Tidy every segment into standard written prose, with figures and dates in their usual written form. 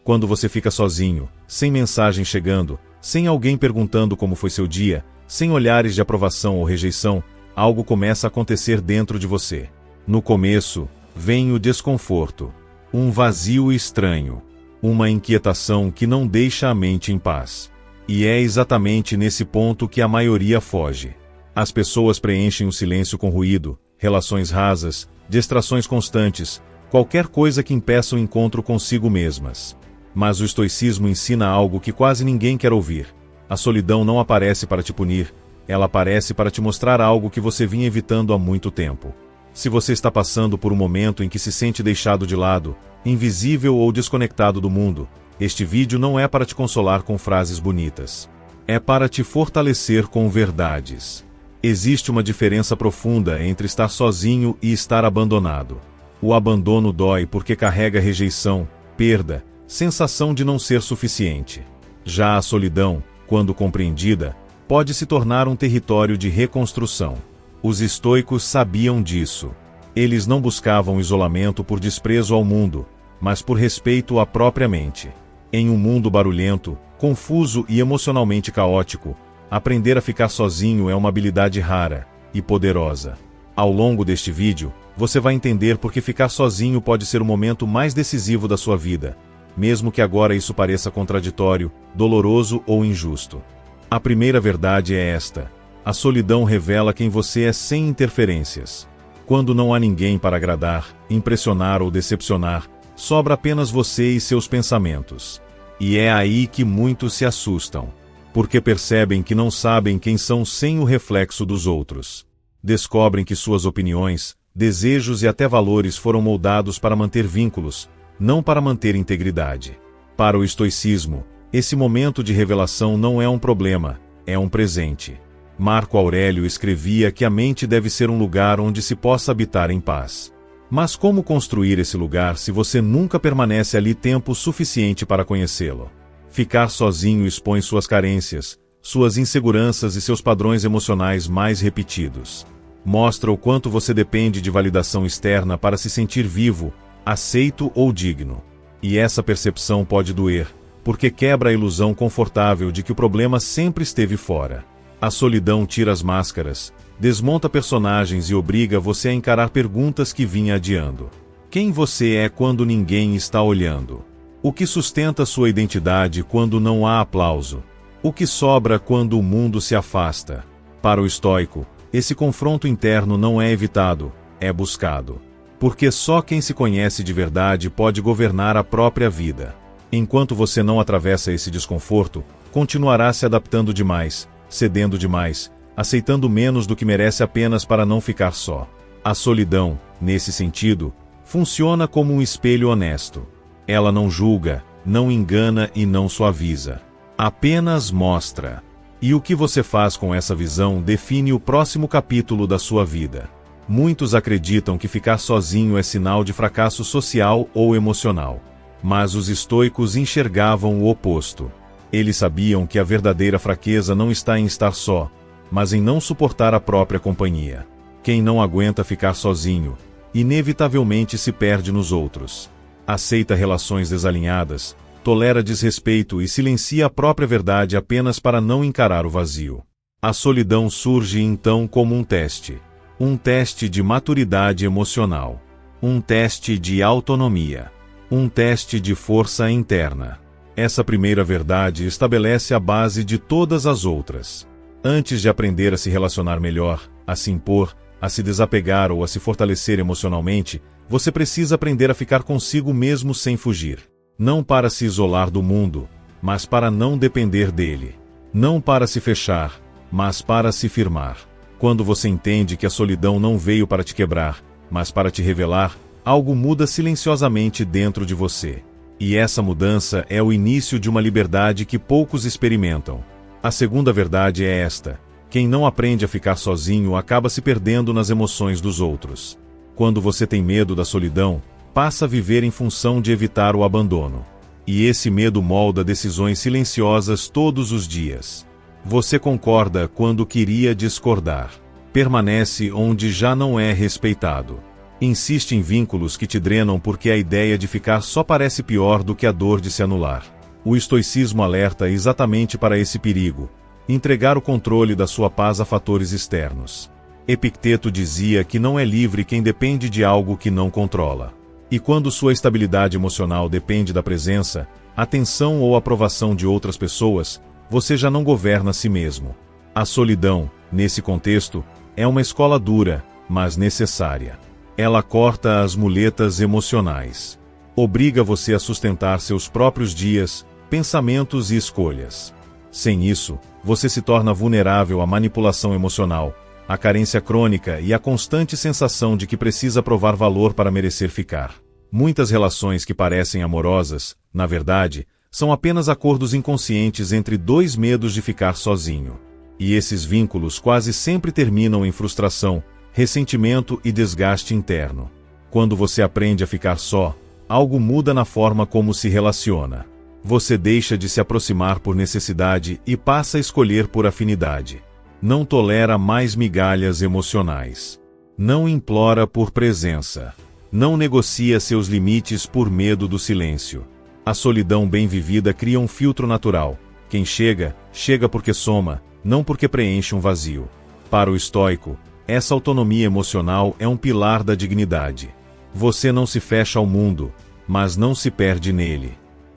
Quando você fica sozinho, sem mensagem chegando, sem alguém perguntando como foi seu dia, sem olhares de aprovação ou rejeição, algo começa a acontecer dentro de você. No começo, vem o desconforto, um vazio estranho, uma inquietação que não deixa a mente em paz. E é exatamente nesse ponto que a maioria foge. As pessoas preenchem o silêncio com ruído, relações rasas, distrações constantes, qualquer coisa que impeça o encontro consigo mesmas. Mas o estoicismo ensina algo que quase ninguém quer ouvir. A solidão não aparece para te punir, ela aparece para te mostrar algo que você vinha evitando há muito tempo. Se você está passando por um momento em que se sente deixado de lado, invisível ou desconectado do mundo, este vídeo não é para te consolar com frases bonitas. É para te fortalecer com verdades. Existe uma diferença profunda entre estar sozinho e estar abandonado. O abandono dói porque carrega rejeição, perda, sensação de não ser suficiente. Já a solidão, quando compreendida, pode se tornar um território de reconstrução. Os estoicos sabiam disso. Eles não buscavam isolamento por desprezo ao mundo, mas por respeito à própria mente. Em um mundo barulhento, confuso e emocionalmente caótico, aprender a ficar sozinho é uma habilidade rara e poderosa. Ao longo deste vídeo, você vai entender por que ficar sozinho pode ser o momento mais decisivo da sua vida, mesmo que agora isso pareça contraditório, doloroso ou injusto. A primeira verdade é esta: a solidão revela quem você é sem interferências. Quando não há ninguém para agradar, impressionar ou decepcionar, sobra apenas você e seus pensamentos. E é aí que muitos se assustam, porque percebem que não sabem quem são sem o reflexo dos outros. Descobrem que suas opiniões, desejos e até valores foram moldados para manter vínculos, não para manter integridade. Para o estoicismo, esse momento de revelação não é um problema, é um presente. Marco Aurélio escrevia que a mente deve ser um lugar onde se possa habitar em paz. Mas como construir esse lugar se você nunca permanece ali tempo suficiente para conhecê-lo? Ficar sozinho expõe suas carências, suas inseguranças e seus padrões emocionais mais repetidos. Mostra o quanto você depende de validação externa para se sentir vivo, aceito ou digno. E essa percepção pode doer, porque quebra a ilusão confortável de que o problema sempre esteve fora. A solidão tira as máscaras, desmonta personagens e obriga você a encarar perguntas que vinha adiando. Quem você é quando ninguém está olhando? O que sustenta sua identidade quando não há aplauso? O que sobra quando o mundo se afasta? Para o estoico, esse confronto interno não é evitado, é buscado. Porque só quem se conhece de verdade pode governar a própria vida. Enquanto você não atravessa esse desconforto, continuará se adaptando demais, cedendo demais, aceitando menos do que merece apenas para não ficar só. A solidão, nesse sentido, funciona como um espelho honesto. Ela não julga, não engana e não suaviza. Apenas mostra. E o que você faz com essa visão define o próximo capítulo da sua vida. Muitos acreditam que ficar sozinho é sinal de fracasso social ou emocional. Mas os estoicos enxergavam o oposto. Eles sabiam que a verdadeira fraqueza não está em estar só, mas em não suportar a própria companhia. Quem não aguenta ficar sozinho, inevitavelmente se perde nos outros. Aceita relações desalinhadas, tolera desrespeito e silencia a própria verdade apenas para não encarar o vazio. A solidão surge então como um teste. Um teste de maturidade emocional. Um teste de autonomia. Um teste de força interna. Essa primeira verdade estabelece a base de todas as outras. Antes de aprender a se relacionar melhor, a se impor, a se desapegar ou a se fortalecer emocionalmente, você precisa aprender a ficar consigo mesmo sem fugir. Não para se isolar do mundo, mas para não depender dele. Não para se fechar, mas para se firmar. Quando você entende que a solidão não veio para te quebrar, mas para te revelar, algo muda silenciosamente dentro de você. E essa mudança é o início de uma liberdade que poucos experimentam. A segunda verdade é esta: quem não aprende a ficar sozinho acaba se perdendo nas emoções dos outros. Quando você tem medo da solidão, passa a viver em função de evitar o abandono. E esse medo molda decisões silenciosas todos os dias. Você concorda quando queria discordar. Permanece onde já não é respeitado. Insiste em vínculos que te drenam porque a ideia de ficar só parece pior do que a dor de se anular. O estoicismo alerta exatamente para esse perigo: entregar o controle da sua paz a fatores externos. Epicteto dizia que não é livre quem depende de algo que não controla. E quando sua estabilidade emocional depende da presença, atenção ou aprovação de outras pessoas, você já não governa a si mesmo. A solidão, nesse contexto, é uma escola dura, mas necessária. Ela corta as muletas emocionais. Obriga você a sustentar seus próprios dias, pensamentos e escolhas. Sem isso, você se torna vulnerável à manipulação emocional, à carência crônica e à constante sensação de que precisa provar valor para merecer ficar. Muitas relações que parecem amorosas, na verdade, são apenas acordos inconscientes entre dois medos de ficar sozinho. E esses vínculos quase sempre terminam em frustração, ressentimento e desgaste interno. Quando você aprende a ficar só, algo muda na forma como se relaciona. Você deixa de se aproximar por necessidade e passa a escolher por afinidade. Não tolera mais migalhas emocionais. Não implora por presença. Não negocia seus limites por medo do silêncio. A solidão bem vivida cria um filtro natural. Quem chega, chega porque soma, não porque preenche um vazio. Para o estoico, essa autonomia emocional é um pilar da dignidade. Você não se fecha ao mundo, mas não se perde nele.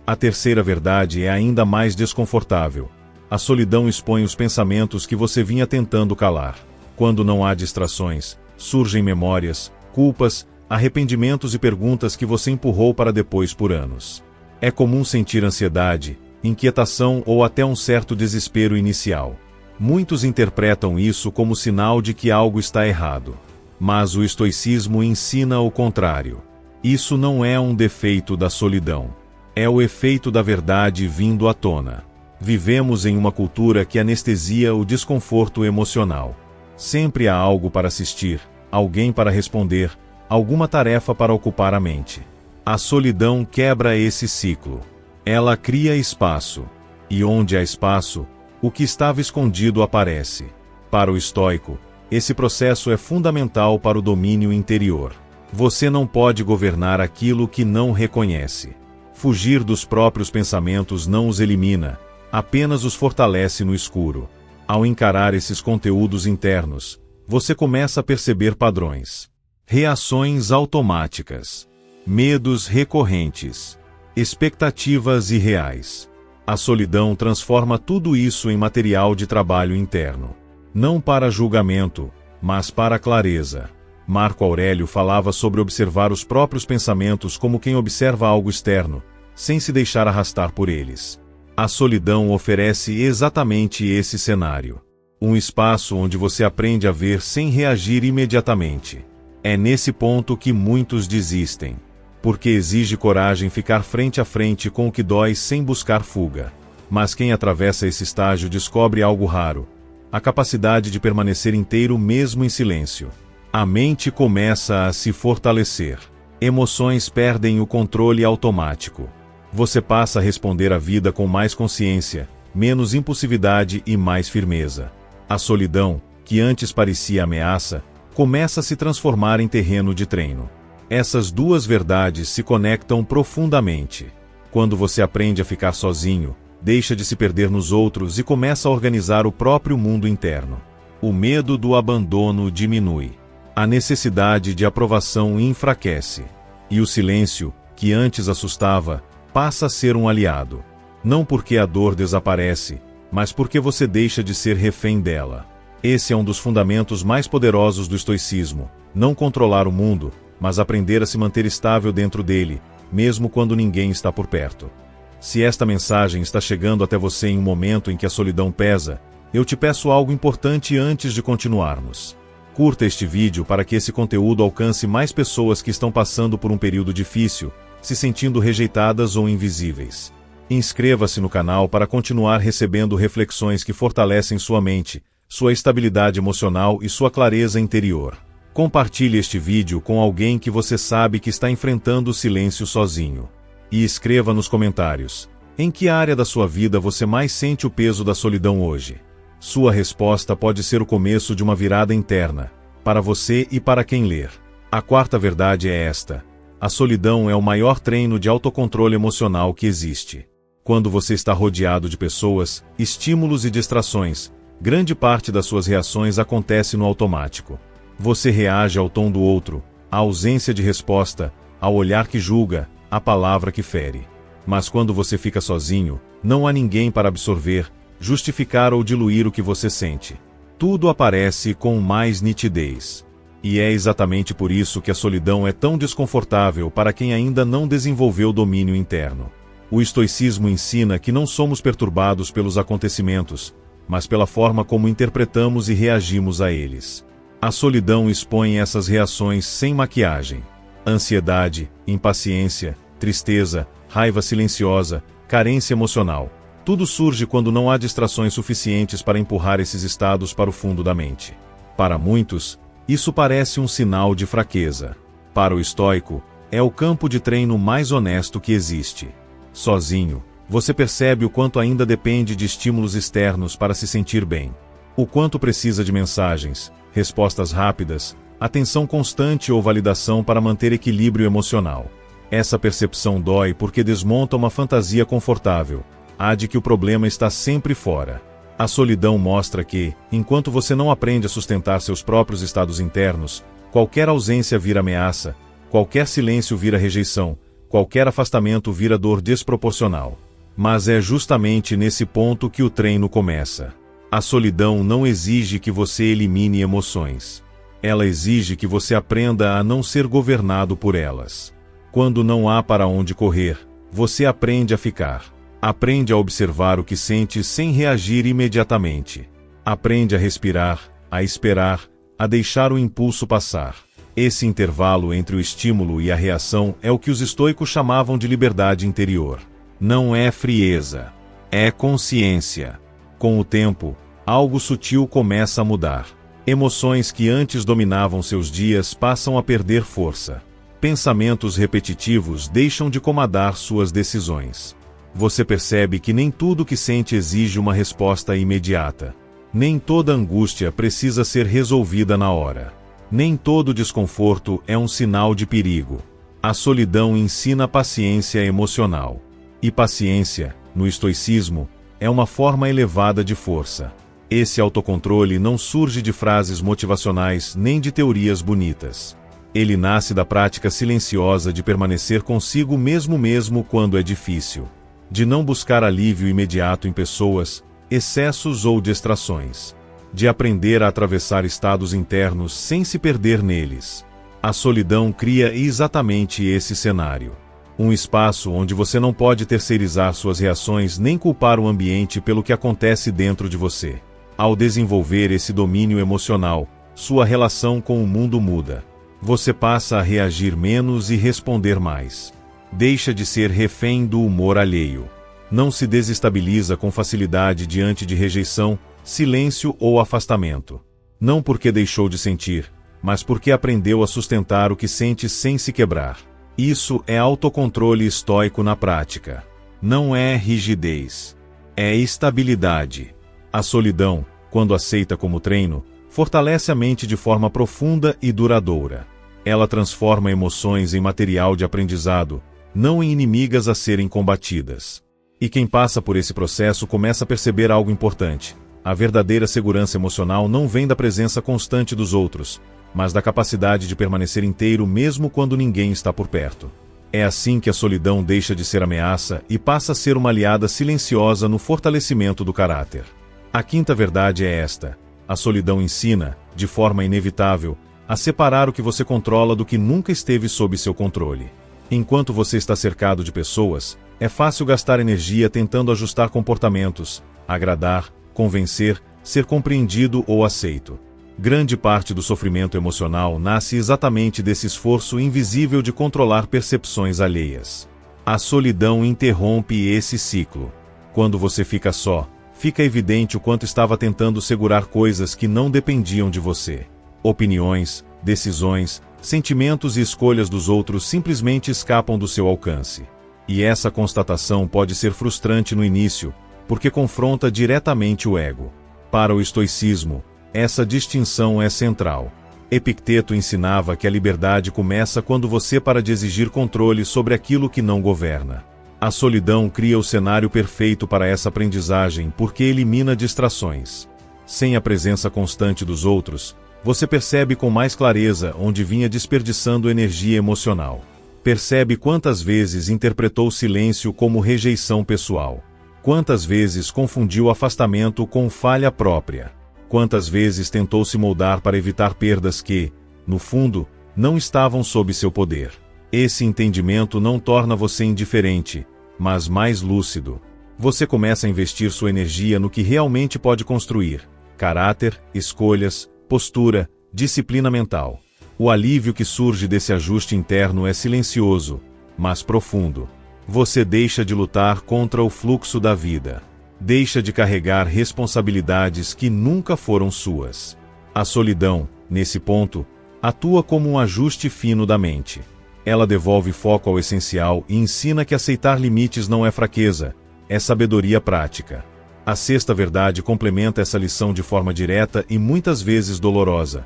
A terceira verdade é ainda mais desconfortável. A solidão expõe os pensamentos que você vinha tentando calar. Quando não há distrações, surgem memórias, culpas, arrependimentos e perguntas que você empurrou para depois por anos. É comum sentir ansiedade, inquietação ou até um certo desespero inicial. Muitos interpretam isso como sinal de que algo está errado. Mas o estoicismo ensina o contrário. Isso não é um defeito da solidão. É o efeito da verdade vindo à tona. Vivemos em uma cultura que anestesia o desconforto emocional. Sempre há algo para assistir, alguém para responder, alguma tarefa para ocupar a mente. A solidão quebra esse ciclo. Ela cria espaço. E onde há espaço, o que estava escondido aparece. Para o estoico, esse processo é fundamental para o domínio interior. Você não pode governar aquilo que não reconhece. Fugir dos próprios pensamentos não os elimina, apenas os fortalece no escuro. Ao encarar esses conteúdos internos, você começa a perceber padrões. Reações automáticas. Medos recorrentes. Expectativas irreais. A solidão transforma tudo isso em material de trabalho interno. Não para julgamento, mas para clareza. Marco Aurélio falava sobre observar os próprios pensamentos como quem observa algo externo, sem se deixar arrastar por eles. A solidão oferece exatamente esse cenário. Um espaço onde você aprende a ver sem reagir imediatamente. É nesse ponto que muitos desistem. Porque exige coragem ficar frente a frente com o que dói sem buscar fuga. Mas quem atravessa esse estágio descobre algo raro: a capacidade de permanecer inteiro mesmo em silêncio. A mente começa a se fortalecer. Emoções perdem o controle automático. Você passa a responder à vida com mais consciência, menos impulsividade e mais firmeza. A solidão, que antes parecia ameaça, começa a se transformar em terreno de treino. Essas duas verdades se conectam profundamente. Quando você aprende a ficar sozinho, deixa de se perder nos outros e começa a organizar o próprio mundo interno. O medo do abandono diminui. A necessidade de aprovação enfraquece. E o silêncio, que antes assustava, passa a ser um aliado. Não porque a dor desaparece, mas porque você deixa de ser refém dela. Esse é um dos fundamentos mais poderosos do estoicismo: não controlar o mundo, mas aprender a se manter estável dentro dele, mesmo quando ninguém está por perto. Se esta mensagem está chegando até você em um momento em que a solidão pesa, eu te peço algo importante antes de continuarmos. Curta este vídeo para que esse conteúdo alcance mais pessoas que estão passando por um período difícil, se sentindo rejeitadas ou invisíveis. Inscreva-se no canal para continuar recebendo reflexões que fortalecem sua mente, sua estabilidade emocional e sua clareza interior. Compartilhe este vídeo com alguém que você sabe que está enfrentando o silêncio sozinho. E escreva nos comentários: em que área da sua vida você mais sente o peso da solidão hoje? Sua resposta pode ser o começo de uma virada interna, para você e para quem ler. A quarta verdade é esta: a solidão é o maior treino de autocontrole emocional que existe. Quando você está rodeado de pessoas, estímulos e distrações, grande parte das suas reações acontece no automático. Você reage ao tom do outro, à ausência de resposta, ao olhar que julga, à palavra que fere. Mas quando você fica sozinho, não há ninguém para absorver, justificar ou diluir o que você sente. Tudo aparece com mais nitidez. E é exatamente por isso que a solidão é tão desconfortável para quem ainda não desenvolveu domínio interno. O estoicismo ensina que não somos perturbados pelos acontecimentos, mas pela forma como interpretamos e reagimos a eles. A solidão expõe essas reações sem maquiagem. Ansiedade, impaciência, tristeza, raiva silenciosa, carência emocional. Tudo surge quando não há distrações suficientes para empurrar esses estados para o fundo da mente. Para muitos, isso parece um sinal de fraqueza. Para o estoico, é o campo de treino mais honesto que existe. Sozinho, você percebe o quanto ainda depende de estímulos externos para se sentir bem. O quanto precisa de mensagens, respostas rápidas, atenção constante ou validação para manter equilíbrio emocional. Essa percepção dói porque desmonta uma fantasia confortável, a de que o problema está sempre fora. A solidão mostra que, enquanto você não aprende a sustentar seus próprios estados internos, qualquer ausência vira ameaça, qualquer silêncio vira rejeição, qualquer afastamento vira dor desproporcional. Mas é justamente nesse ponto que o treino começa. A solidão não exige que você elimine emoções. Ela exige que você aprenda a não ser governado por elas. Quando não há para onde correr, você aprende a ficar. Aprende a observar o que sente sem reagir imediatamente. Aprende a respirar, a esperar, a deixar o impulso passar. Esse intervalo entre o estímulo e a reação é o que os estoicos chamavam de liberdade interior. Não é frieza, é consciência. Com o tempo, algo sutil começa a mudar. Emoções que antes dominavam seus dias passam a perder força. Pensamentos repetitivos deixam de comandar suas decisões. Você percebe que nem tudo que sente exige uma resposta imediata. Nem toda angústia precisa ser resolvida na hora. Nem todo desconforto é um sinal de perigo. A solidão ensina paciência emocional. E paciência, no estoicismo, é uma forma elevada de força. Esse autocontrole não surge de frases motivacionais nem de teorias bonitas. Ele nasce da prática silenciosa de permanecer consigo mesmo quando é difícil. De não buscar alívio imediato em pessoas, excessos ou distrações. De aprender a atravessar estados internos sem se perder neles. A solidão cria exatamente esse cenário. Um espaço onde você não pode terceirizar suas reações nem culpar o ambiente pelo que acontece dentro de você. Ao desenvolver esse domínio emocional, sua relação com o mundo muda. Você passa a reagir menos e responder mais. Deixa de ser refém do humor alheio. Não se desestabiliza com facilidade diante de rejeição, silêncio ou afastamento. Não porque deixou de sentir, mas porque aprendeu a sustentar o que sente sem se quebrar. Isso é autocontrole estoico na prática. Não é rigidez. É estabilidade. A solidão, quando aceita como treino, fortalece a mente de forma profunda e duradoura. Ela transforma emoções em material de aprendizado, não em inimigas a serem combatidas. E quem passa por esse processo começa a perceber algo importante. A verdadeira segurança emocional não vem da presença constante dos outros, mas da capacidade de permanecer inteiro mesmo quando ninguém está por perto. É assim que a solidão deixa de ser ameaça e passa a ser uma aliada silenciosa no fortalecimento do caráter. A quinta verdade é esta: a solidão ensina, de forma inevitável, a separar o que você controla do que nunca esteve sob seu controle. Enquanto você está cercado de pessoas, é fácil gastar energia tentando ajustar comportamentos, agradar, convencer, ser compreendido ou aceito. Grande parte do sofrimento emocional nasce exatamente desse esforço invisível de controlar percepções alheias. A solidão interrompe esse ciclo. Quando você fica só, fica evidente o quanto estava tentando segurar coisas que não dependiam de você. Opiniões, decisões, sentimentos e escolhas dos outros simplesmente escapam do seu alcance. E essa constatação pode ser frustrante no início, porque confronta diretamente o ego. Para o estoicismo, essa distinção é central. Epicteto ensinava que a liberdade começa quando você para de exigir controle sobre aquilo que não governa. A solidão cria o cenário perfeito para essa aprendizagem porque elimina distrações. Sem a presença constante dos outros, você percebe com mais clareza onde vinha desperdiçando energia emocional. Percebe quantas vezes interpretou o silêncio como rejeição pessoal. Quantas vezes confundiu afastamento com falha própria. Quantas vezes tentou se moldar para evitar perdas que, no fundo, não estavam sob seu poder. Esse entendimento não torna você indiferente, mas mais lúcido. Você começa a investir sua energia no que realmente pode construir: caráter, escolhas, postura, disciplina mental. O alívio que surge desse ajuste interno é silencioso, mas profundo. Você deixa de lutar contra o fluxo da vida. Deixa de carregar responsabilidades que nunca foram suas. A solidão, nesse ponto, atua como um ajuste fino da mente. Ela devolve foco ao essencial e ensina que aceitar limites não é fraqueza, é sabedoria prática. A sexta verdade complementa essa lição de forma direta e muitas vezes dolorosa.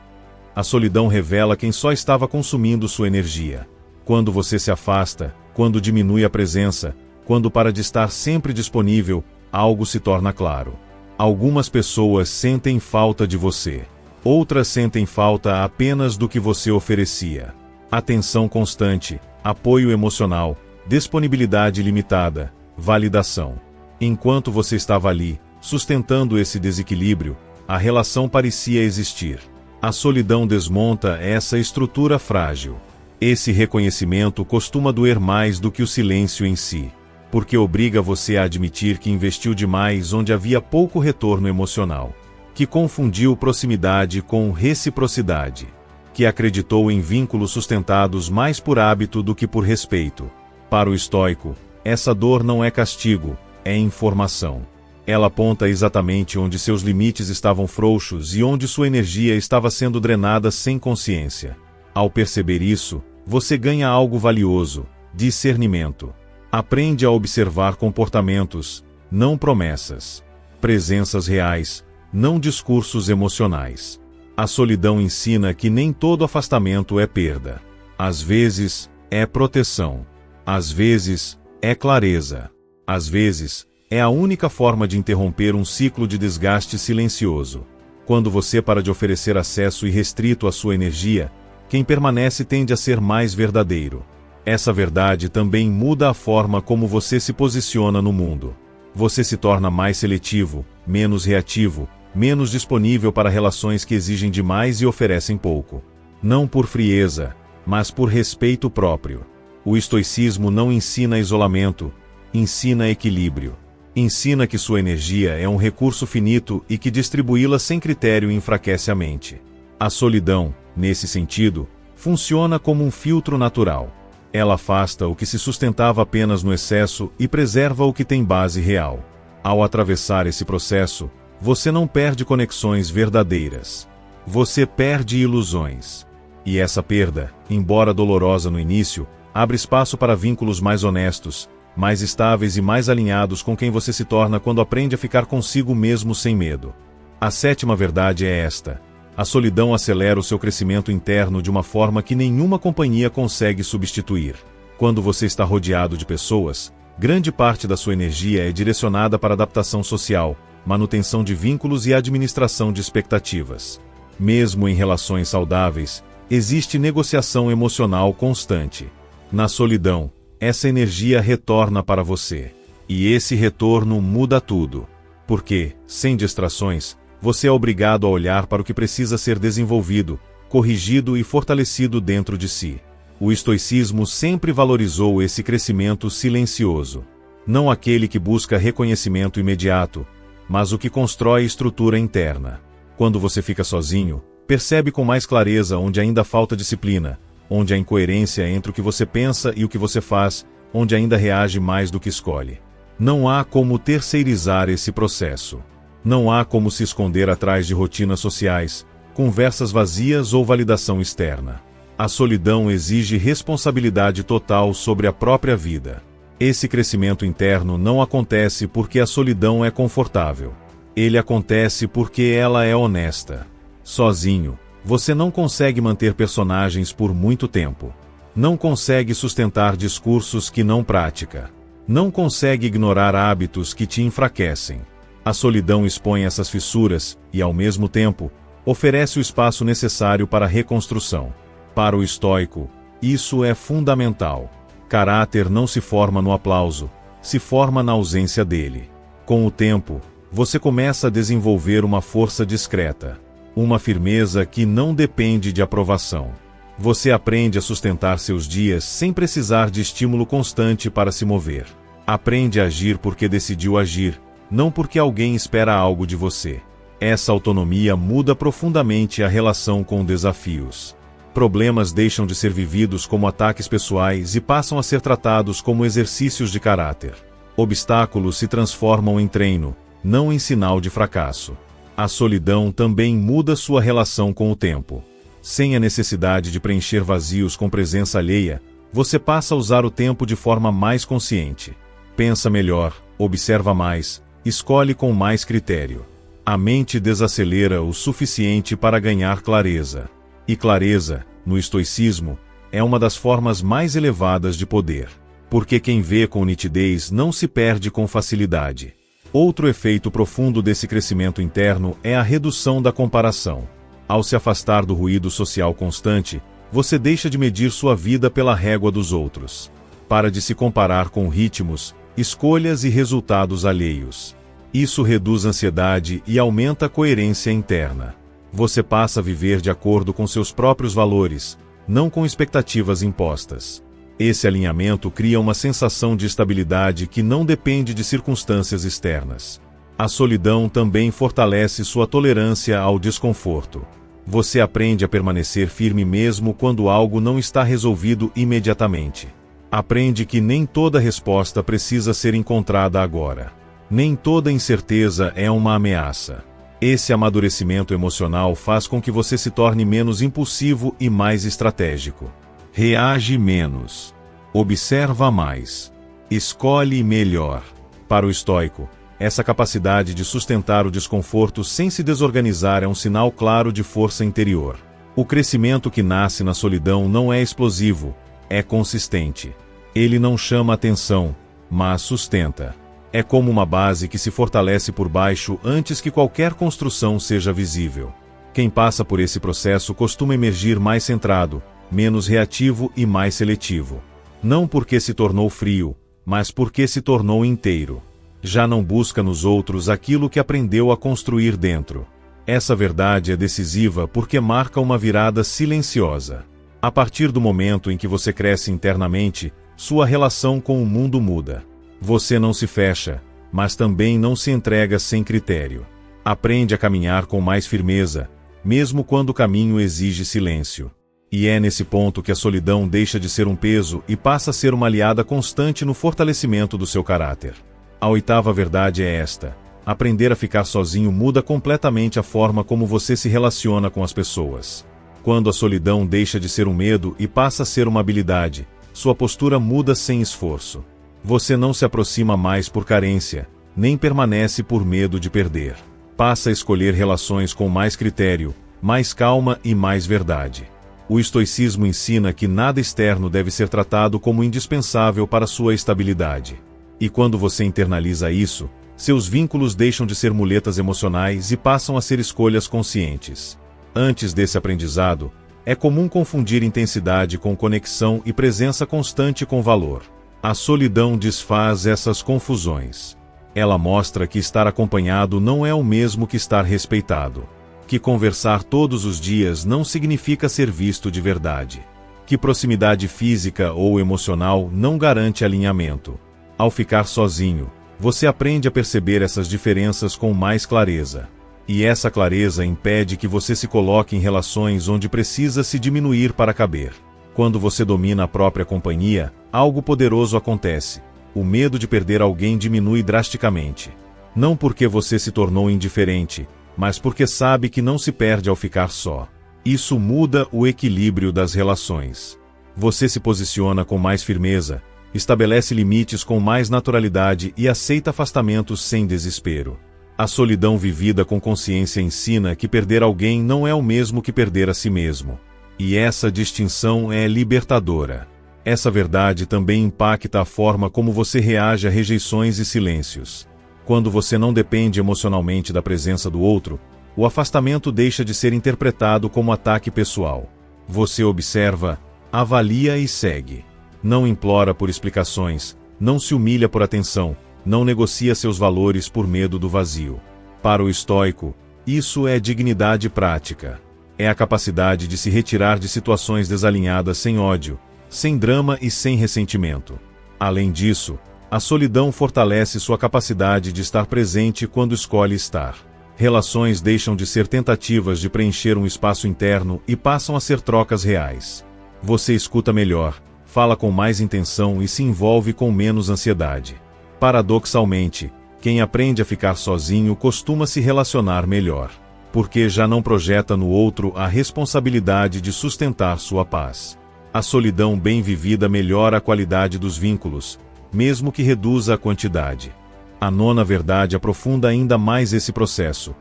A solidão revela quem só estava consumindo sua energia. Quando você se afasta, quando diminui a presença, quando para de estar sempre disponível, algo se torna claro. Algumas pessoas sentem falta de você. Outras sentem falta apenas do que você oferecia. Atenção constante, apoio emocional, disponibilidade limitada, validação. Enquanto você estava ali, sustentando esse desequilíbrio, a relação parecia existir. A solidão desmonta essa estrutura frágil. Esse reconhecimento costuma doer mais do que o silêncio em si, porque obriga você a admitir que investiu demais onde havia pouco retorno emocional, que confundiu proximidade com reciprocidade, que acreditou em vínculos sustentados mais por hábito do que por respeito. Para o estoico, essa dor não é castigo, é informação. Ela aponta exatamente onde seus limites estavam frouxos e onde sua energia estava sendo drenada sem consciência. Ao perceber isso, você ganha algo valioso: discernimento. Aprende a observar comportamentos, não promessas. Presenças reais, não discursos emocionais. A solidão ensina que nem todo afastamento é perda. Às vezes, é proteção. Às vezes, é clareza. Às vezes, é a única forma de interromper um ciclo de desgaste silencioso. Quando você para de oferecer acesso irrestrito à sua energia, quem permanece tende a ser mais verdadeiro. Essa verdade também muda a forma como você se posiciona no mundo. Você se torna mais seletivo, menos reativo, menos disponível para relações que exigem demais e oferecem pouco. Não por frieza, mas por respeito próprio. O estoicismo não ensina isolamento, ensina equilíbrio. Ensina que sua energia é um recurso finito e que distribuí-la sem critério enfraquece a mente. A solidão, nesse sentido, funciona como um filtro natural. Ela afasta o que se sustentava apenas no excesso e preserva o que tem base real. Ao atravessar esse processo, você não perde conexões verdadeiras. Você perde ilusões. E essa perda, embora dolorosa no início, abre espaço para vínculos mais honestos, mais estáveis e mais alinhados com quem você se torna quando aprende a ficar consigo mesmo sem medo. A sétima verdade é esta: a solidão acelera o seu crescimento interno de uma forma que nenhuma companhia consegue substituir. Quando você está rodeado de pessoas, grande parte da sua energia é direcionada para adaptação social, manutenção de vínculos e administração de expectativas. Mesmo em relações saudáveis, existe negociação emocional constante. Na solidão, essa energia retorna para você. E esse retorno muda tudo. Porque, sem distrações, você é obrigado a olhar para o que precisa ser desenvolvido, corrigido e fortalecido dentro de si. O estoicismo sempre valorizou esse crescimento silencioso. Não aquele que busca reconhecimento imediato, mas o que constrói estrutura interna. Quando você fica sozinho, percebe com mais clareza onde ainda falta disciplina, onde há incoerência entre o que você pensa e o que você faz, onde ainda reage mais do que escolhe. Não há como terceirizar esse processo. Não há como se esconder atrás de rotinas sociais, conversas vazias ou validação externa. A solidão exige responsabilidade total sobre a própria vida. Esse crescimento interno não acontece porque a solidão é confortável. Ele acontece porque ela é honesta. Sozinho, Você não consegue manter personagens por muito tempo. Não consegue sustentar discursos que não pratica. Não consegue ignorar hábitos que te enfraquecem. A solidão expõe essas fissuras e, ao mesmo tempo, oferece o espaço necessário para a reconstrução. Para o estoico, isso é fundamental. Caráter não se forma no aplauso, se forma na ausência dele. Com o tempo, você começa a desenvolver uma força discreta, uma firmeza que não depende de aprovação. Você aprende a sustentar seus dias sem precisar de estímulo constante para se mover. Aprende a agir porque decidiu agir, não porque alguém espera algo de você. Essa autonomia muda profundamente a relação com desafios. Problemas deixam de ser vividos como ataques pessoais e passam a ser tratados como exercícios de caráter. Obstáculos se transformam em treino, não em sinal de fracasso. A solidão também muda sua relação com o tempo. Sem a necessidade de preencher vazios com presença alheia, você passa a usar o tempo de forma mais consciente. Pensa melhor, observa mais, escolhe com mais critério. A mente desacelera o suficiente para ganhar clareza. E clareza, no estoicismo, é uma das formas mais elevadas de poder. Porque quem vê com nitidez não se perde com facilidade. Outro efeito profundo desse crescimento interno é a redução da comparação. Ao se afastar do ruído social constante, você deixa de medir sua vida pela régua dos outros. Para de se comparar com ritmos, escolhas e resultados alheios. Isso reduz a ansiedade e aumenta a coerência interna. Você passa a viver de acordo com seus próprios valores, não com expectativas impostas. Esse alinhamento cria uma sensação de estabilidade que não depende de circunstâncias externas. A solidão também fortalece sua tolerância ao desconforto. Você aprende a permanecer firme mesmo quando algo não está resolvido imediatamente. Aprende que nem toda resposta precisa ser encontrada agora. Nem toda incerteza é uma ameaça. Esse amadurecimento emocional faz com que você se torne menos impulsivo e mais estratégico. Reage menos. Observa mais. Escolhe melhor. Para o estoico, essa capacidade de sustentar o desconforto sem se desorganizar é um sinal claro de força interior. O crescimento que nasce na solidão não é explosivo, é consistente. Ele não chama atenção, mas sustenta. É como uma base que se fortalece por baixo antes que qualquer construção seja visível. Quem passa por esse processo costuma emergir mais centrado, menos reativo e mais seletivo. Não porque se tornou frio, mas porque se tornou inteiro. Já não busca nos outros aquilo que aprendeu a construir dentro. Essa verdade é decisiva porque marca uma virada silenciosa. A partir do momento em que você cresce internamente, sua relação com o mundo muda. Você não se fecha, mas também não se entrega sem critério. Aprende a caminhar com mais firmeza, mesmo quando o caminho exige silêncio. E é nesse ponto que a solidão deixa de ser um peso e passa a ser uma aliada constante no fortalecimento do seu caráter. A oitava verdade é esta: aprender a ficar sozinho muda completamente a forma como você se relaciona com as pessoas. Quando a solidão deixa de ser um medo e passa a ser uma habilidade, sua postura muda sem esforço. Você não se aproxima mais por carência, nem permanece por medo de perder. Passa a escolher relações com mais critério, mais calma e mais verdade. O estoicismo ensina que nada externo deve ser tratado como indispensável para sua estabilidade. E quando você internaliza isso, seus vínculos deixam de ser muletas emocionais e passam a ser escolhas conscientes. Antes desse aprendizado, é comum confundir intensidade com conexão e presença constante com valor. A solidão desfaz essas confusões. Ela mostra que estar acompanhado não é o mesmo que estar respeitado. Que conversar todos os dias não significa ser visto de verdade. Que proximidade física ou emocional não garante alinhamento. Ao ficar sozinho, você aprende a perceber essas diferenças com mais clareza. E essa clareza impede que você se coloque em relações onde precisa se diminuir para caber. Quando você domina a própria companhia, algo poderoso acontece. O medo de perder alguém diminui drasticamente. Não porque você se tornou indiferente, mas porque sabe que não se perde ao ficar só. Isso muda o equilíbrio das relações. Você se posiciona com mais firmeza, estabelece limites com mais naturalidade e aceita afastamentos sem desespero. A solidão vivida com consciência ensina que perder alguém não é o mesmo que perder a si mesmo. E essa distinção é libertadora. Essa verdade também impacta a forma como você reage a rejeições e silêncios. Quando você não depende emocionalmente da presença do outro, o afastamento deixa de ser interpretado como ataque pessoal. Você observa, avalia e segue. Não implora por explicações, não se humilha por atenção, não negocia seus valores por medo do vazio. Para o estoico, isso é dignidade prática. É a capacidade de se retirar de situações desalinhadas sem ódio, sem drama e sem ressentimento. Além disso, a solidão fortalece sua capacidade de estar presente quando escolhe estar. Relações deixam de ser tentativas de preencher um espaço interno e passam a ser trocas reais. Você escuta melhor, fala com mais intenção e se envolve com menos ansiedade. Paradoxalmente, quem aprende a ficar sozinho costuma se relacionar melhor, porque já não projeta no outro a responsabilidade de sustentar sua paz. A solidão bem vivida melhora a qualidade dos vínculos, mesmo que reduza a quantidade. A nona verdade aprofunda ainda mais esse processo.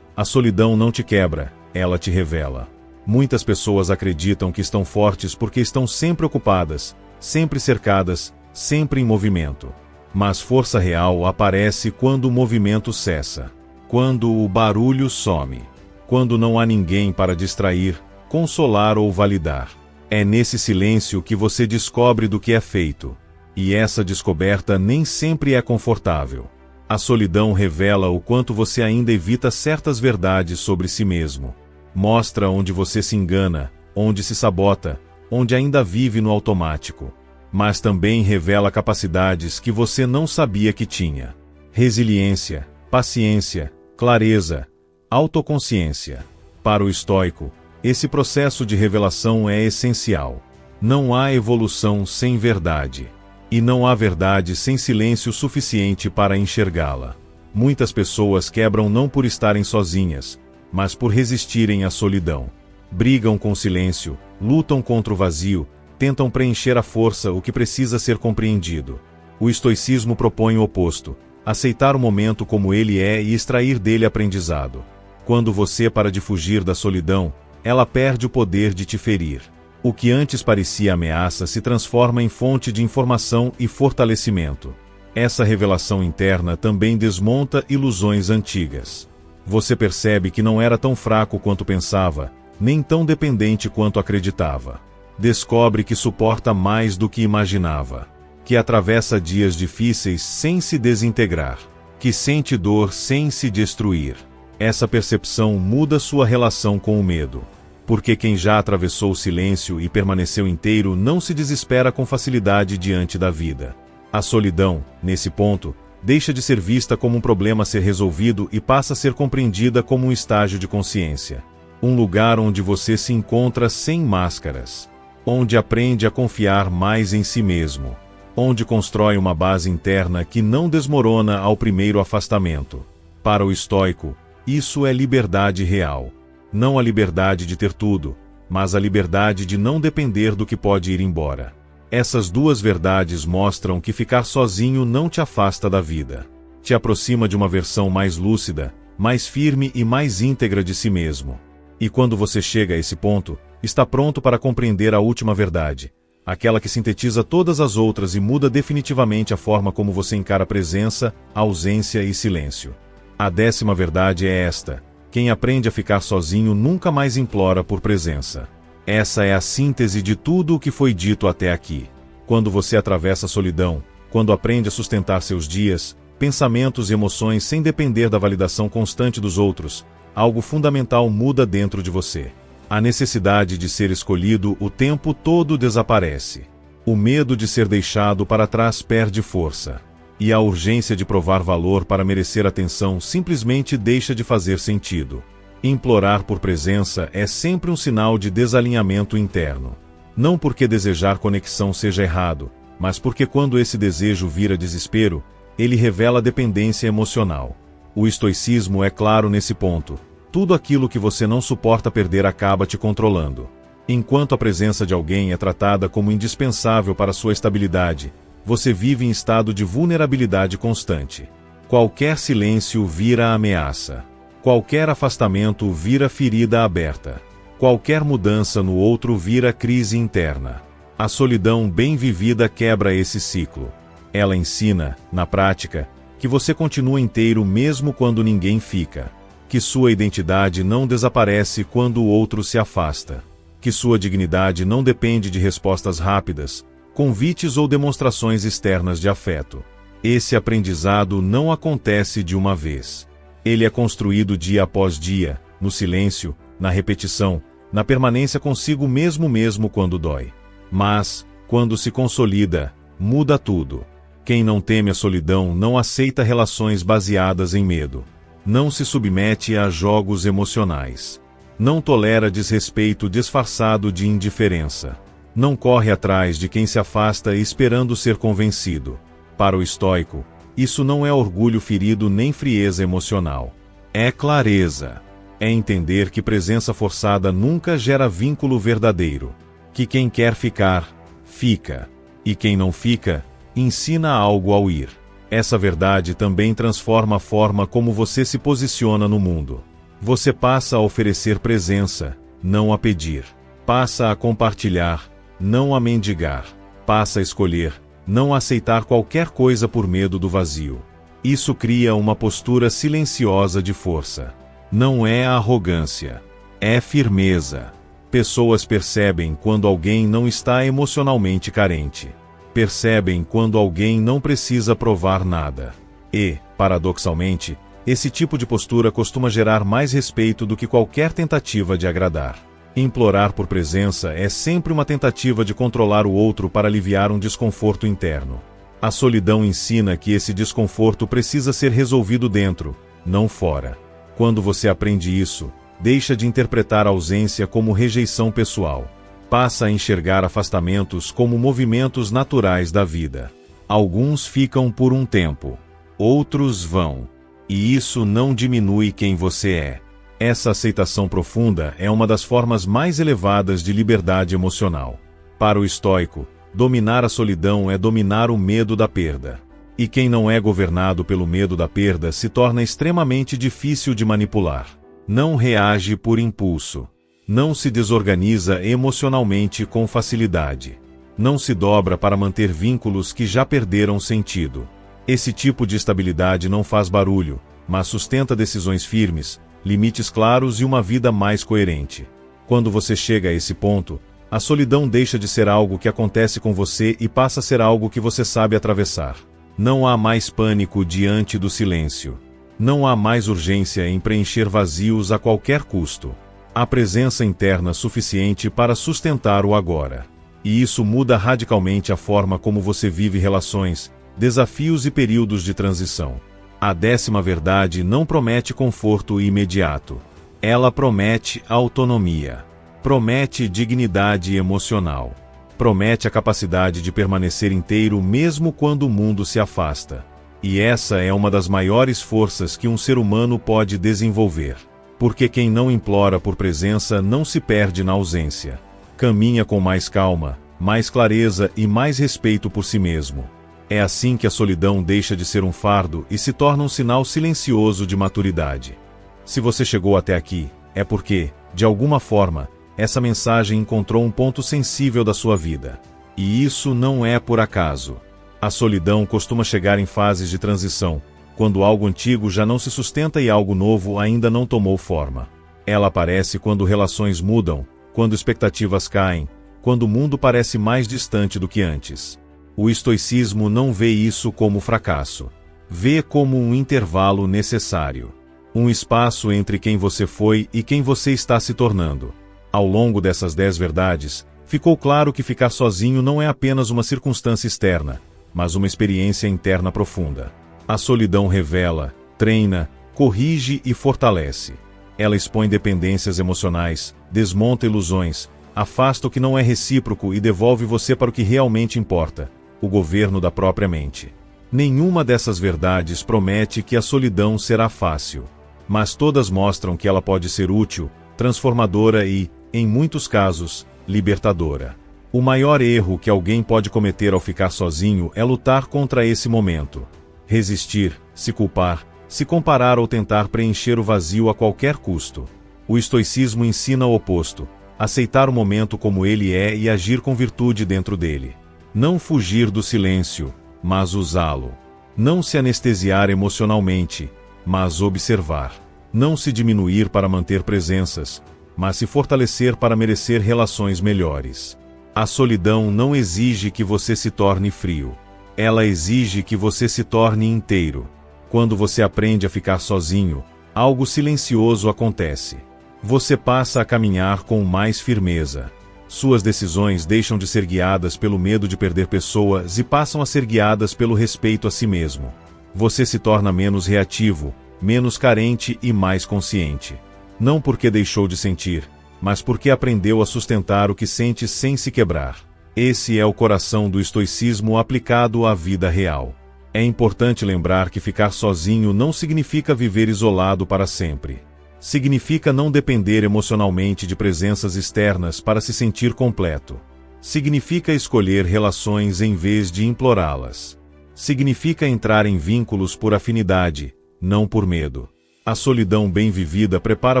A solidão não te quebra, ela te revela. Muitas pessoas acreditam que estão fortes porque estão sempre ocupadas, sempre cercadas, sempre em movimento. Mas força real aparece quando o movimento cessa, quando o barulho some, quando não há ninguém para distrair, consolar ou validar. É nesse silêncio que você descobre do que é feito. E essa descoberta nem sempre é confortável. A solidão revela o quanto você ainda evita certas verdades sobre si mesmo. Mostra onde você se engana, onde se sabota, onde ainda vive no automático. Mas também revela capacidades que você não sabia que tinha. Resiliência, paciência, clareza, autoconsciência. Para o estoico, esse processo de revelação é essencial. Não há evolução sem verdade. E não há verdade sem silêncio suficiente para enxergá-la. Muitas pessoas quebram não por estarem sozinhas, mas por resistirem à solidão. Brigam com o silêncio, lutam contra o vazio, tentam preencher à força o que precisa ser compreendido. O estoicismo propõe o oposto, aceitar o momento como ele é e extrair dele aprendizado. Quando você para de fugir da solidão, ela perde o poder de te ferir. O que antes parecia ameaça se transforma em fonte de informação e fortalecimento. Essa revelação interna também desmonta ilusões antigas. Você percebe que não era tão fraco quanto pensava, nem tão dependente quanto acreditava. Descobre que suporta mais do que imaginava, que atravessa dias difíceis sem se desintegrar, que sente dor sem se destruir. Essa percepção muda sua relação com o medo, porque quem já atravessou o silêncio e permaneceu inteiro não se desespera com facilidade diante da vida. A solidão, nesse ponto, deixa de ser vista como um problema a ser resolvido e passa a ser compreendida como um estágio de consciência. Um lugar onde você se encontra sem máscaras, onde aprende a confiar mais em si mesmo, onde constrói uma base interna que não desmorona ao primeiro afastamento. Para o estoico, isso é liberdade real. Não a liberdade de ter tudo, mas a liberdade de não depender do que pode ir embora. Essas duas verdades mostram que ficar sozinho não te afasta da vida. Te aproxima de uma versão mais lúcida, mais firme e mais íntegra de si mesmo. E quando você chega a esse ponto, está pronto para compreender a última verdade, aquela que sintetiza todas as outras e muda definitivamente a forma como você encara a presença, a ausência e silêncio. A 10ª verdade é esta: quem aprende a ficar sozinho nunca mais implora por presença. Essa é a síntese de tudo o que foi dito até aqui. Quando você atravessa a solidão, quando aprende a sustentar seus dias, pensamentos e emoções sem depender da validação constante dos outros, algo fundamental muda dentro de você. A necessidade de ser escolhido o tempo todo desaparece. O medo de ser deixado para trás perde força. E a urgência de provar valor para merecer atenção simplesmente deixa de fazer sentido. Implorar por presença é sempre um sinal de desalinhamento interno. Não porque desejar conexão seja errado, mas porque quando esse desejo vira desespero, ele revela dependência emocional. O estoicismo é claro nesse ponto. Tudo aquilo que você não suporta perder acaba te controlando. Enquanto a presença de alguém é tratada como indispensável para sua estabilidade, você vive em estado de vulnerabilidade constante. Qualquer silêncio vira ameaça. Qualquer afastamento vira ferida aberta. Qualquer mudança no outro vira crise interna. A solidão bem vivida quebra esse ciclo. Ela ensina, na prática, que você continua inteiro mesmo quando ninguém fica. Que sua identidade não desaparece quando o outro se afasta. Que sua dignidade não depende de respostas rápidas, convites ou demonstrações externas de afeto. Esse aprendizado não acontece de uma vez. Ele é construído dia após dia, no silêncio, na repetição, na permanência consigo mesmo quando dói. Mas, quando se consolida, muda tudo. Quem não teme a solidão não aceita relações baseadas em medo. Não se submete a jogos emocionais. Não tolera desrespeito disfarçado de indiferença. Não corre atrás de quem se afasta esperando ser convencido. Para o estoico, isso não é orgulho ferido nem frieza emocional. É clareza. É entender que presença forçada nunca gera vínculo verdadeiro. Que quem quer ficar, fica. E quem não fica, ensina algo ao ir. Essa verdade também transforma a forma como você se posiciona no mundo. Você passa a oferecer presença, não a pedir. Passa a compartilhar, não a mendigar. Passa a escolher, não a aceitar qualquer coisa por medo do vazio. Isso cria uma postura silenciosa de força. Não é arrogância, é firmeza. Pessoas percebem quando alguém não está emocionalmente carente. Percebem quando alguém não precisa provar nada. E, paradoxalmente, esse tipo de postura costuma gerar mais respeito do que qualquer tentativa de agradar. Implorar por presença é sempre uma tentativa de controlar o outro para aliviar um desconforto interno. A solidão ensina que esse desconforto precisa ser resolvido dentro, não fora. Quando você aprende isso, deixa de interpretar a ausência como rejeição pessoal. Passa a enxergar afastamentos como movimentos naturais da vida. Alguns ficam por um tempo, outros vão. E isso não diminui quem você é. Essa aceitação profunda é uma das formas mais elevadas de liberdade emocional. Para o estoico, dominar a solidão é dominar o medo da perda. E quem não é governado pelo medo da perda se torna extremamente difícil de manipular. Não reage por impulso. Não se desorganiza emocionalmente com facilidade. Não se dobra para manter vínculos que já perderam sentido. Esse tipo de estabilidade não faz barulho, mas sustenta decisões firmes, limites claros e uma vida mais coerente. Quando você chega a esse ponto, a solidão deixa de ser algo que acontece com você e passa a ser algo que você sabe atravessar. Não há mais pânico diante do silêncio. Não há mais urgência em preencher vazios a qualquer custo. Há presença interna suficiente para sustentar o agora. E isso muda radicalmente a forma como você vive relações, desafios e períodos de transição. A 10ª verdade não promete conforto imediato. Ela promete autonomia. Promete dignidade emocional. Promete a capacidade de permanecer inteiro mesmo quando o mundo se afasta. E essa é uma das maiores forças que um ser humano pode desenvolver. Porque quem não implora por presença não se perde na ausência. Caminha com mais calma, mais clareza e mais respeito por si mesmo. É assim que a solidão deixa de ser um fardo e se torna um sinal silencioso de maturidade. Se você chegou até aqui, é porque, de alguma forma, essa mensagem encontrou um ponto sensível da sua vida. E isso não é por acaso. A solidão costuma chegar em fases de transição, quando algo antigo já não se sustenta e algo novo ainda não tomou forma. Ela aparece quando relações mudam, quando expectativas caem, quando o mundo parece mais distante do que antes. O estoicismo não vê isso como fracasso. Vê como um intervalo necessário. Um espaço entre quem você foi e quem você está se tornando. Ao longo dessas 10 verdades, ficou claro que ficar sozinho não é apenas uma circunstância externa, mas uma experiência interna profunda. A solidão revela, treina, corrige e fortalece. Ela expõe dependências emocionais, desmonta ilusões, afasta o que não é recíproco e devolve você para o que realmente importa, o governo da própria mente. Nenhuma dessas verdades promete que a solidão será fácil, mas todas mostram que ela pode ser útil, transformadora e, em muitos casos, libertadora. O maior erro que alguém pode cometer ao ficar sozinho é lutar contra esse momento. resistir, se culpar, se comparar ou tentar preencher o vazio a qualquer custo. O estoicismo ensina o oposto: aceitar o momento como ele é e agir com virtude dentro dele. Não fugir do silêncio, mas usá-lo. Não se anestesiar emocionalmente, mas observar. Não se diminuir para manter presenças, mas se fortalecer para merecer relações melhores. A solidão não exige que você se torne frio. Ela exige que você se torne inteiro. Quando você aprende a ficar sozinho, algo silencioso acontece. Você passa a caminhar com mais firmeza. Suas decisões deixam de ser guiadas pelo medo de perder pessoas e passam a ser guiadas pelo respeito a si mesmo. Você se torna menos reativo, menos carente e mais consciente. Não porque deixou de sentir, mas porque aprendeu a sustentar o que sente sem se quebrar. Esse é o coração do estoicismo aplicado à vida real. É importante lembrar que ficar sozinho não significa viver isolado para sempre. Significa não depender emocionalmente de presenças externas para se sentir completo. Significa escolher relações em vez de implorá-las. Significa entrar em vínculos por afinidade, não por medo. A solidão bem vivida prepara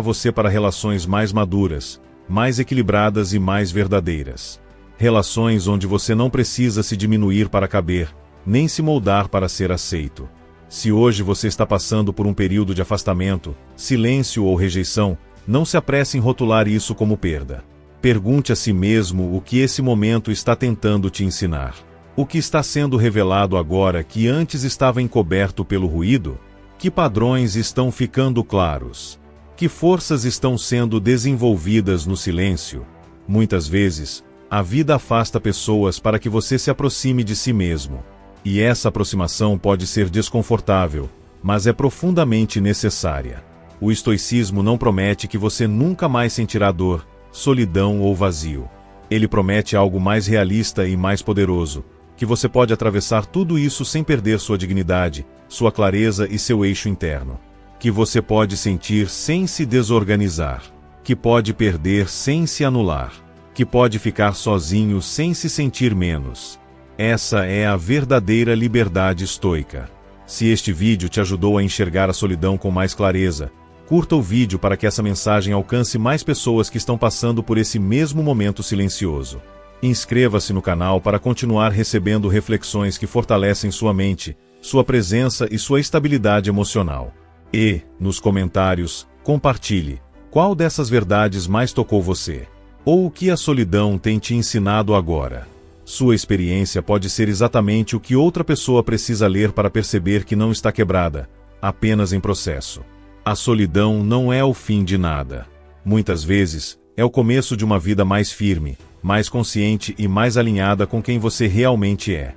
você para relações mais maduras, mais equilibradas e mais verdadeiras. Relações onde você não precisa se diminuir para caber, nem se moldar para ser aceito. Se hoje você está passando por um período de afastamento, silêncio ou rejeição, não se apresse em rotular isso como perda. Pergunte a si mesmo o que esse momento está tentando te ensinar. O que está sendo revelado agora que antes estava encoberto pelo ruído? Que padrões estão ficando claros? Que forças estão sendo desenvolvidas no silêncio? Muitas vezes, a vida afasta pessoas para que você se aproxime de si mesmo. E essa aproximação pode ser desconfortável, mas é profundamente necessária. O estoicismo não promete que você nunca mais sentirá dor, solidão ou vazio. Ele promete algo mais realista e mais poderoso, que você pode atravessar tudo isso sem perder sua dignidade, sua clareza e seu eixo interno. Que você pode sentir sem se desorganizar. Que pode perder sem se anular. Que pode ficar sozinho sem se sentir menos. Essa é a verdadeira liberdade estoica. Se este vídeo te ajudou a enxergar a solidão com mais clareza, curta o vídeo para que essa mensagem alcance mais pessoas que estão passando por esse mesmo momento silencioso. Inscreva-se no canal para continuar recebendo reflexões que fortalecem sua mente, sua presença e sua estabilidade emocional. E, nos comentários, compartilhe qual dessas verdades mais tocou você. Ou o que a solidão tem te ensinado agora. Sua experiência pode ser exatamente o que outra pessoa precisa ler para perceber que não está quebrada, apenas em processo. A solidão não é o fim de nada. Muitas vezes, é o começo de uma vida mais firme, mais consciente e mais alinhada com quem você realmente é.